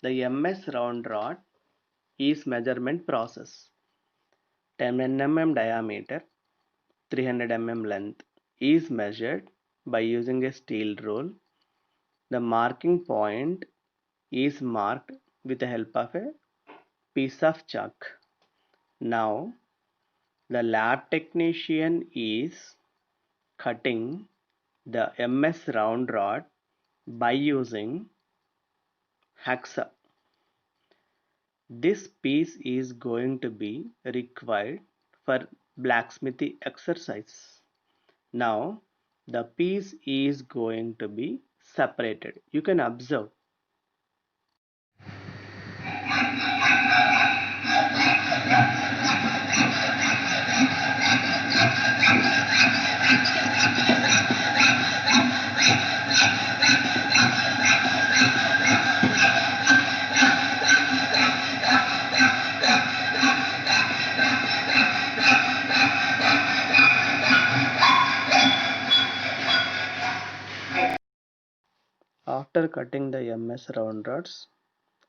The MS round rod is measurement process. 10 mm diameter, 300 mm length is measured by using a steel rule. The marking point is marked with the help of a piece of chalk. Now the lab technician is cutting the MS round rod by using hacksaw. This piece is going to be required for blacksmithy exercise. Now the piece is going to be separated. You can observe. After cutting the MS round rods,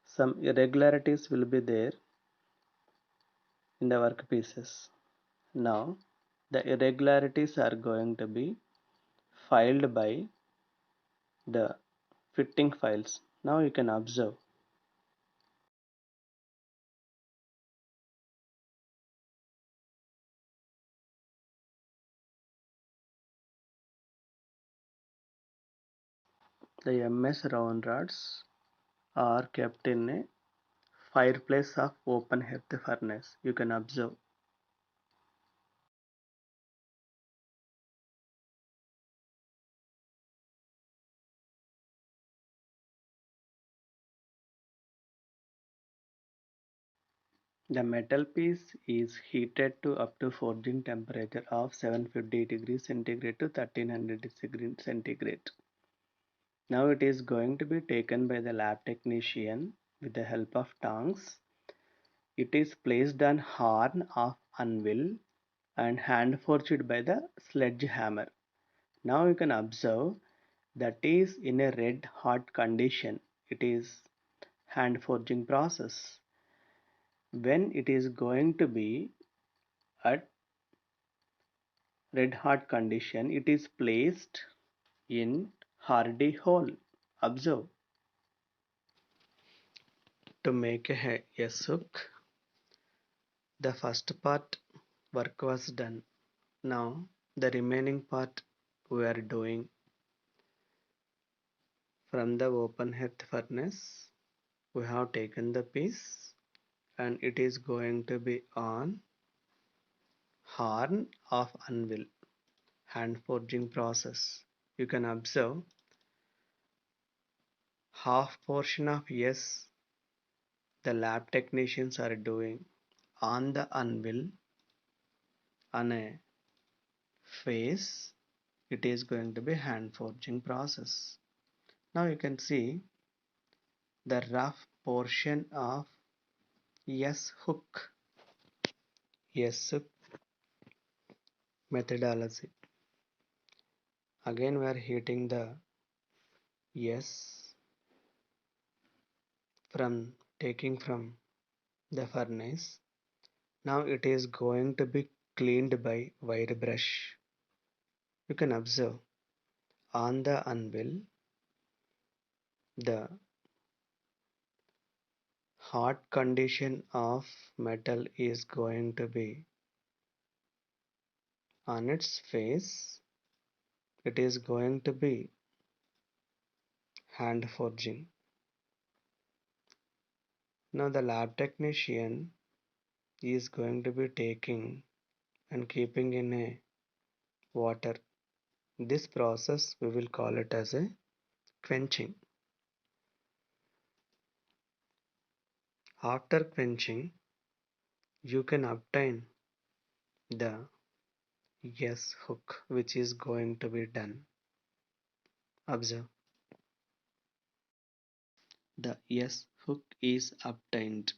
some irregularities will be there in the workpieces. Now the irregularities are going to be filed by the fitting files. Now you can observe. The MS round rods are kept in a fireplace of open hearth furnace. You can observe. The metal piece is heated to up to forging temperature of 750 degrees centigrade to 1300 degrees centigrade. Now it is going to be taken by the lab technician with the help of tongs. It is placed on horn of anvil and hand forged by the sledgehammer. Now you can observe that is in a red hot condition. It is hand forging process. When it is going to be at red hot condition, it is placed in hardy hole. Observe. To make a S hook, the first part work was done. Now the remaining part we are doing. From the open hearth furnace we have taken the piece and it is going to be on horn of anvil, hand forging process. You can observe half portion of S the lab technicians are doing on the anvil on a face. It is going to be hand forging process. Now you can see the rough portion of S hook methodology. Again we are heating the S from taking from the furnace. Now it is going to be cleaned by wire brush. You can observe on the anvil the hot condition of metal is going to be on its face. It is going to be hand forging. Now the lab technician is going to be taking and keeping in a water. This process we will call it as a quenching. After quenching, you can obtain the S hook which is going to be done. Observe. The S hook is obtained.